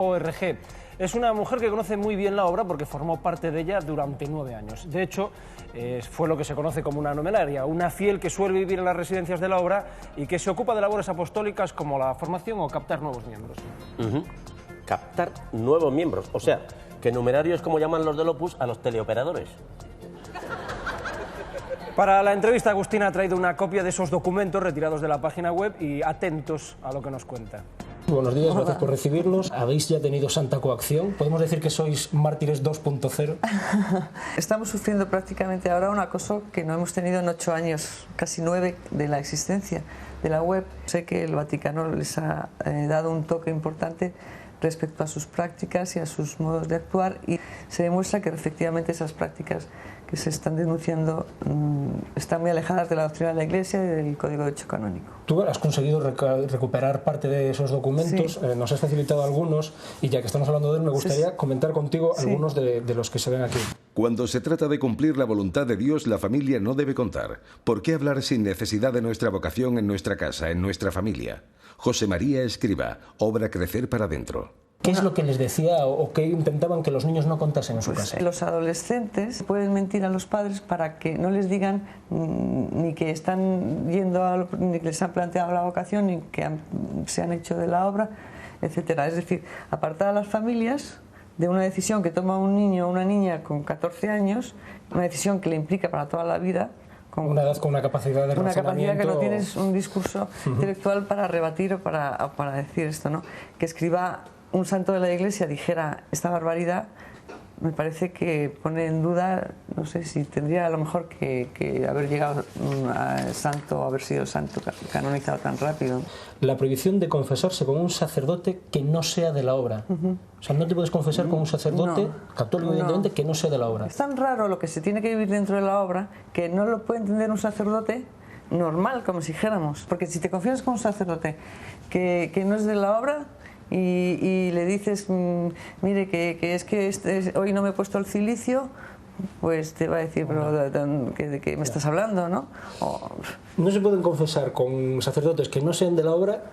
ORG. Es una mujer que conoce muy bien la obra porque formó parte de ella durante 9 años. De hecho, fue lo que se conoce como una numeraria, una fiel que suele vivir en las residencias de la obra y que se ocupa de labores apostólicas como la formación o captar nuevos miembros. Captar nuevos miembros, o sea, que numerario es como llaman los del Opus a los teleoperadores. Para la entrevista, Agustina ha traído una copia de esos documentos retirados de la página web y atentos a lo que nos cuenta. Buenos días, gracias por recibirnos. ¿Habéis ya tenido santa coacción? ¿Podemos decir que sois mártires 2.0? Estamos sufriendo prácticamente ahora un acoso que no hemos tenido en 8 años, casi 9 de la existencia de la web. Sé que el Vaticano les ha dado un toque importante respecto a sus prácticas y a sus modos de actuar, y se demuestra que efectivamente esas prácticas que se están denunciando están muy alejadas de la doctrina de la Iglesia y del Código de Derecho Canónico. Tú has conseguido recuperar parte de esos documentos, sí. Nos has facilitado algunos, y ya que estamos hablando de él, me gustaría comentar contigo algunos de los que se ven aquí. Cuando se trata de cumplir la voluntad de Dios, la familia no debe contar. ¿Por qué hablar sin necesidad de nuestra vocación en nuestra casa, en nuestra familia? José María Escrivá, obra Crecer para Dentro. ¿Qué es lo que les decía o qué intentaban que los niños no contasen en su casa? Los adolescentes pueden mentir a los padres para que no les digan ni que están yendo, ni que les han planteado la vocación, ni que se han hecho de la obra, etcétera. Es decir, apartar a las familias de una decisión que toma un niño o una niña con 14 años, una decisión que le implica para toda la vida. Con una edad con una capacidad de razonamiento. Una capacidad que no tienes un discurso intelectual para rebatir o para decir esto, ¿no? Que Escrivá, un santo de la Iglesia, dijera esta barbaridad, me parece que pone en duda, no sé si tendría a lo mejor que haber llegado a santo, haber sido santo canonizado tan rápido. La prohibición de confesarse con un sacerdote que no sea de la obra. O sea, no te puedes confesar con un sacerdote católico, evidentemente, que no sea de la obra. Es tan raro lo que se tiene que vivir dentro de la obra que no lo puede entender un sacerdote normal, como si dijéramos. Porque si te confiesas con un sacerdote que no es de la obra, y le dices, mire, que es que hoy no me he puesto el cilicio, pues te va a decir, pero ¿de qué me estás hablando, no? No se pueden confesar con sacerdotes que no sean de la obra,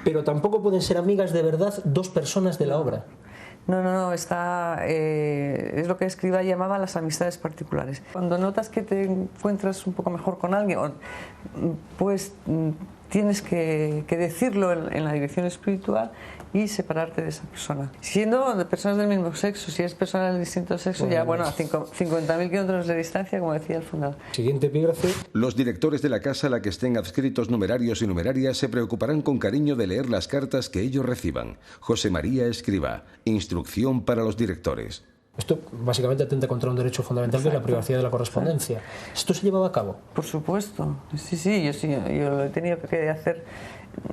pero tampoco pueden ser amigas de verdad dos personas de la obra. No, es lo que Escrivá llamaba las amistades particulares. Cuando notas que te encuentras un poco mejor con alguien, pues tienes que decirlo en la dirección espiritual y separarte de esa persona. Siendo de personas del mismo sexo, si es persona del distinto sexo, ya bueno, a 50.000 kilómetros de distancia, como decía el fundador. Siguiente epígrafe. Los directores de la casa a la que estén adscritos numerarios y numerarias se preocuparán con cariño de leer las cartas que ellos reciban. José María Escrivá, instrucción para los directores. Esto básicamente atenta contra un derecho fundamental, que es la privacidad de la correspondencia. ¿Esto se llevaba a cabo? Por supuesto, sí, yo lo he tenido que hacer,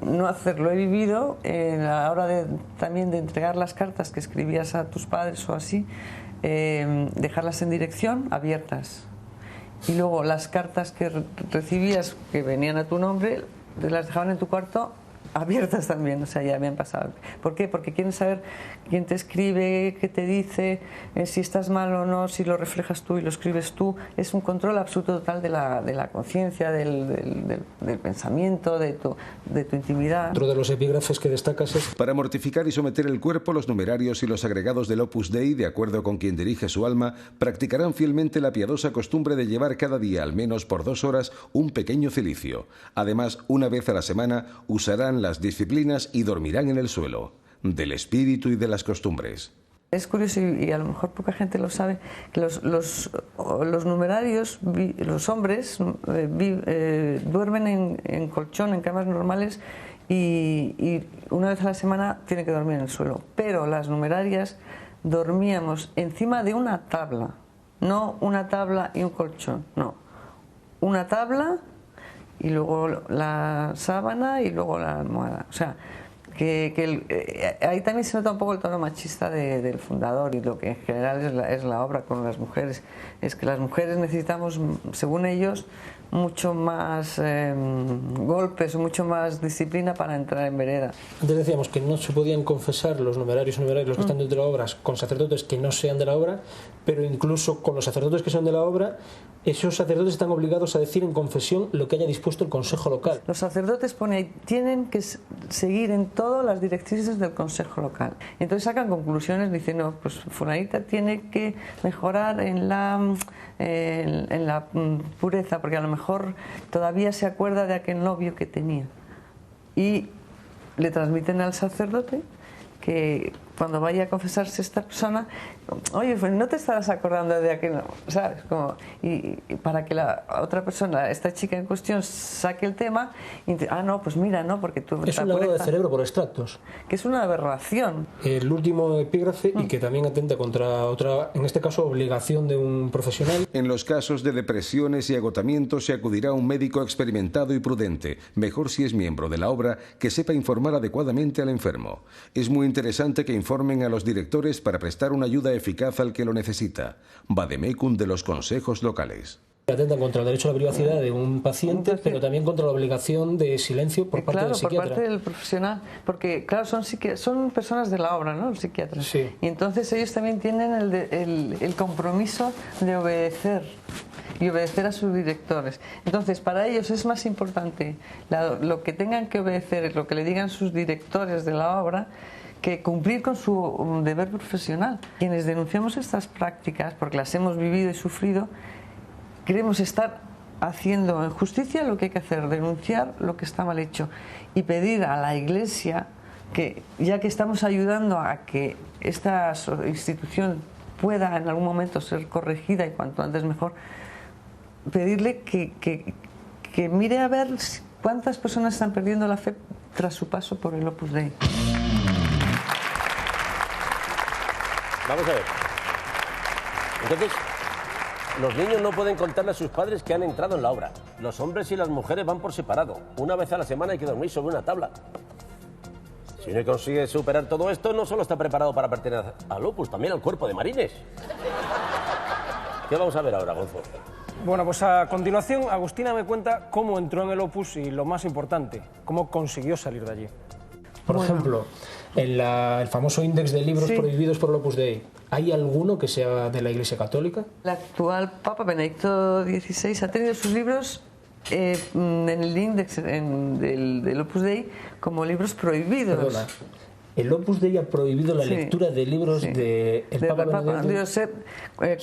no hacerlo, he vivido a la hora también de entregar las cartas que escribías a tus padres o así, dejarlas en dirección abiertas. Y luego las cartas que recibías que venían a tu nombre, las dejaban en tu cuarto abiertas también, o sea, ya me han pasado. ¿Por qué? Porque quieren saber quién te escribe, qué te dice, si estás mal o no, si lo reflejas tú y lo escribes tú. Es un control absoluto total de la conciencia, del pensamiento, de tu intimidad. Otro de los epígrafes que destacas es: para mortificar y someter el cuerpo, los numerarios y los agregados del Opus Dei, de acuerdo con quien dirige su alma, practicarán fielmente la piadosa costumbre de llevar cada día, al menos por 2 horas, un pequeño cilicio. Además, una vez a la semana, usarán las disciplinas y dormirán en el suelo, del espíritu y de las costumbres. Es curioso, y a lo mejor poca gente lo sabe, que los numerarios, los hombres, duermen en colchón, en camas normales, y una vez a la semana tienen que dormir en el suelo. Pero las numerarias dormíamos encima de una tabla, no una tabla y un colchón, no. Una tabla y luego la sábana y luego la almohada. O sea, ahí también se nota un poco el tono machista del fundador, y lo que en general es la obra con las mujeres. Es que las mujeres necesitamos, según ellos, mucho más golpes, mucho más disciplina para entrar en vereda. Antes decíamos que no se podían confesar los numerarios y numerarias, los que están dentro de la obra, con sacerdotes que no sean de la obra, pero incluso con los sacerdotes que son de la obra, esos sacerdotes están obligados a decir en confesión lo que haya dispuesto el consejo local. Los sacerdotes tienen que seguir en todo todo las directrices del Consejo Local. Entonces sacan conclusiones, dicen, no, pues fulanita tiene que mejorar en la pureza, porque a lo mejor todavía se acuerda de aquel novio que tenía. Y le transmiten al sacerdote que cuando vaya a confesarse esta persona, oye, pues no te estarás acordando de aquel, ¿sabes? Como, y para que la otra persona, esta chica en cuestión, saque el tema y dice, no, pues mira, no, porque tú... Es un lavado de cerebro por extractos. Que es una aberración. El último epígrafe, y que también atenta contra otra, en este caso, obligación de un profesional. En los casos de depresiones y agotamiento se acudirá a un médico experimentado y prudente, mejor si es miembro de la obra, que sepa informar adecuadamente al enfermo. Es muy interesante que informen a los directores para prestar una ayuda eficaz al que lo necesita. Vademecum de los consejos locales. Atentan contra el derecho a la privacidad de un paciente, pero también contra la obligación de silencio por parte del psiquiatra. Claro, por parte del profesional, porque claro, son personas de la obra, ¿no? Los psiquiatras. Sí. Y entonces ellos también tienen el compromiso de obedecer y obedecer a sus directores. Entonces, para ellos es más importante lo que tengan que obedecer, lo que le digan sus directores de la obra, que cumplir con su deber profesional. Quienes denunciamos estas prácticas, porque las hemos vivido y sufrido, queremos estar haciendo en justicia lo que hay que hacer, denunciar lo que está mal hecho y pedir a la Iglesia que, ya que estamos ayudando a que esta institución pueda en algún momento ser corregida y cuanto antes mejor, pedirle que mire a ver cuántas personas están perdiendo la fe tras su paso por el Opus Dei. Vamos a ver. Entonces, los niños no pueden contarle a sus padres que han entrado en la obra. Los hombres y las mujeres van por separado. Una vez a la semana hay que dormir sobre una tabla. Si uno consigue superar todo esto, no solo está preparado para pertenecer al Opus, también al cuerpo de marines. ¿Qué vamos a ver ahora, Gonzo? Bueno, pues a continuación Agustina me cuenta cómo entró en el Opus y, lo más importante, cómo consiguió salir de allí. Por ejemplo, en el famoso índice de libros prohibidos por el Opus Dei, ¿hay alguno que sea de la Iglesia Católica? El actual Papa Benedicto XVI ha tenido sus libros en el índice del Opus Dei como libros prohibidos. Perdona. El Opus Dei ha prohibido la lectura de libros del Papa Benedicto.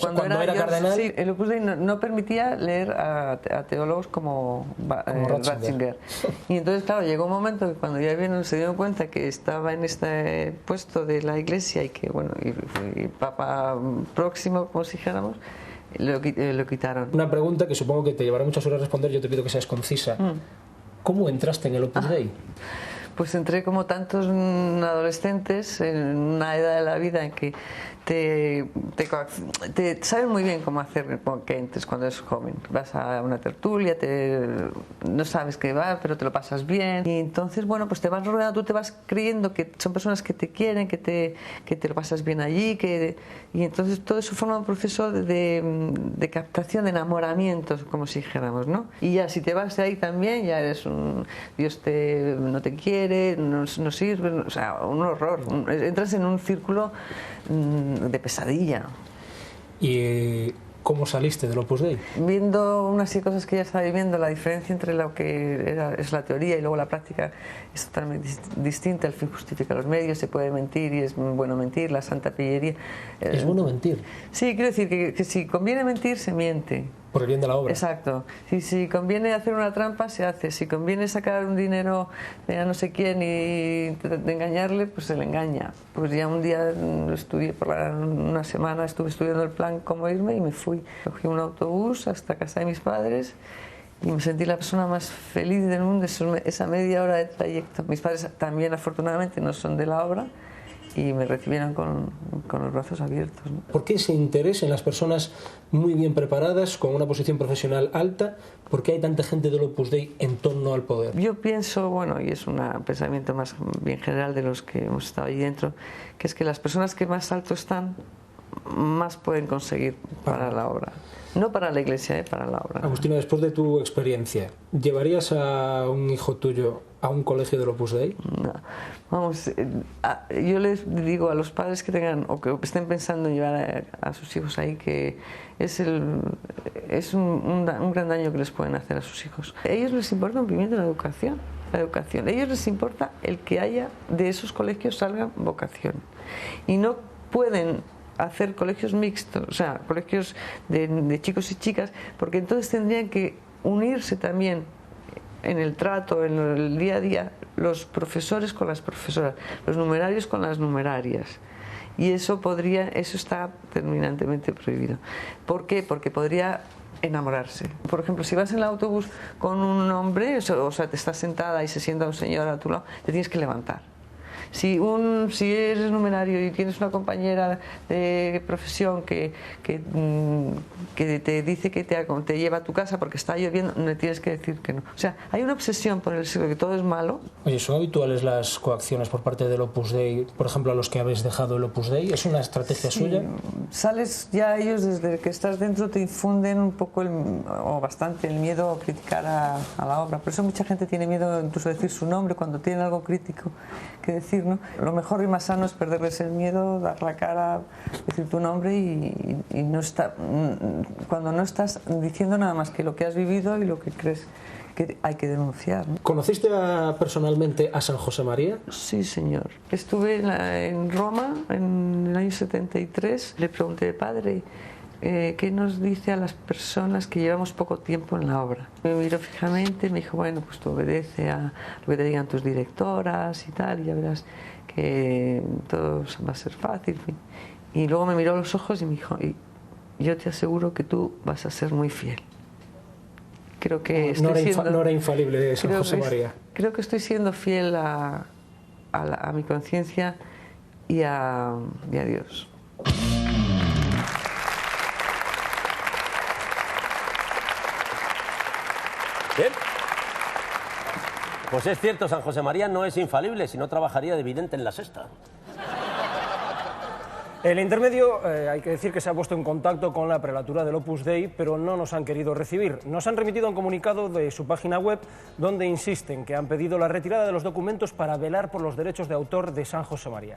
Cuando era cardenal. Sí, el Opus Dei no permitía leer a teólogos como Ratzinger. Y entonces, claro, llegó un momento que cuando ya se dieron cuenta que estaba en este puesto de la Iglesia y que, bueno, y Papa próximo, como si dijéramos, lo quitaron. Una pregunta que supongo que te llevará muchas horas responder, yo te pido que seas concisa. ¿Cómo entraste en el Opus Dei? Pues entré como tantos adolescentes en una edad de la vida en que te saben muy bien cómo hacer que entres cuando eres joven. Vas a una tertulia, no sabes qué va, pero te lo pasas bien. Y entonces, bueno, pues te vas rodeando, tú te vas creyendo que son personas que te quieren, que te lo pasas bien allí. Y entonces todo eso forma un proceso de captación, de enamoramiento, como si dijéramos, ¿no? Y ya si te vas de ahí también, ya eres Dios no te quiere, no sirve, o sea, un horror. Entras en un círculo de pesadilla. ¿Y cómo saliste del Opus Dei? Viendo unas cosas que ya estaba viviendo, la diferencia entre lo que es la teoría y luego la práctica es totalmente distinta. El fin justifica los medios, se puede mentir y es bueno mentir, la santa pillería. ¿Es bueno mentir? Sí, quiero decir que si conviene mentir, se miente. Por el bien de la obra. Exacto. Si conviene hacer una trampa, se hace. Si conviene sacar un dinero a no sé quién y de engañarle, pues se le engaña. Pues ya un día estudié una semana, estuve estudiando el plan cómo irme y me fui. Cogí un autobús hasta casa de mis padres y me sentí la persona más feliz del mundo esa media hora de trayecto. Mis padres también, afortunadamente, no son de la obra y me recibieron con los brazos abiertos, ¿no? ¿Por qué ese interés en las personas muy bien preparadas, con una posición profesional alta? ¿Por qué hay tanta gente del Opus Dei en torno al poder? Yo pienso, bueno, y es un pensamiento más bien general de los que hemos estado ahí dentro, que es que las personas que más alto están, más pueden conseguir para la obra. No para la Iglesia, para la obra. Agustina, después de tu experiencia, ¿llevarías a un hijo tuyo a un colegio del Opus Dei? No. Vamos, yo les digo a los padres que tengan o que estén pensando en llevar a sus hijos ahí que es un gran daño que les pueden hacer a sus hijos. A ellos les importa un pimiento la educación. la educación. A ellos les importa el que haya de esos colegios salgan vocación. Y no pueden hacer colegios mixtos, o sea, colegios de chicos y chicas, porque entonces tendrían que unirse también en el trato, en el día a día, los profesores con las profesoras, los numerarios con las numerarias. Y eso está terminantemente prohibido. ¿Por qué? Porque podría enamorarse. Por ejemplo, si vas en el autobús con un hombre, o sea, te estás sentada y se sienta un señor a tu lado, te tienes que levantar. Si eres numerario y tienes una compañera de profesión que te dice que te lleva a tu casa porque está lloviendo, no le tienes que decir que no. O sea, hay una obsesión por el sexo, que todo es malo. Oye, ¿son habituales las coacciones por parte del Opus Dei, por ejemplo, a los que habéis dejado el Opus Dei? ¿Es una estrategia suya? Sales ya, ellos desde que estás dentro te infunden un poco o bastante el miedo a criticar a la obra. Por eso mucha gente tiene miedo incluso de decir su nombre cuando tienen algo crítico que decir, ¿no? Lo mejor y más sano es perderles el miedo, dar la cara, decir tu nombre y cuando no estás diciendo nada más que lo que has vivido y lo que crees que hay que denunciar, ¿no? ¿Conociste personalmente a San José María? Sí, señor. Estuve en Roma en el año 73. Le pregunté, padre, ¿qué nos dice a las personas que llevamos poco tiempo en la obra? Me miró fijamente, me dijo, bueno, pues tú obedece a lo que te digan tus directoras y tal, y ya verás que todo va a ser fácil. Y luego me miró a los ojos y me dijo, y yo te aseguro que tú vas a ser muy fiel. Creo que no era infalible San José María. Creo que estoy siendo fiel a mi conciencia y a Dios. Bien. Pues es cierto, San José María no es infalible, si no trabajaría de vidente en La Sexta. El intermedio, hay que decir que se ha puesto en contacto con la prelatura del Opus Dei, pero no nos han querido recibir. Nos han remitido un comunicado de su página web donde insisten que han pedido la retirada de los documentos para velar por los derechos de autor de San José María.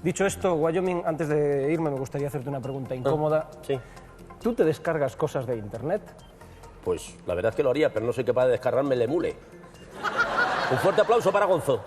Dicho esto, Wyoming, antes de irme me gustaría hacerte una pregunta incómoda. Sí. ¿Tú te descargas cosas de Internet? Pues la verdad es que lo haría, pero no soy capaz de descargarme el emule. Un fuerte aplauso para Gonzo.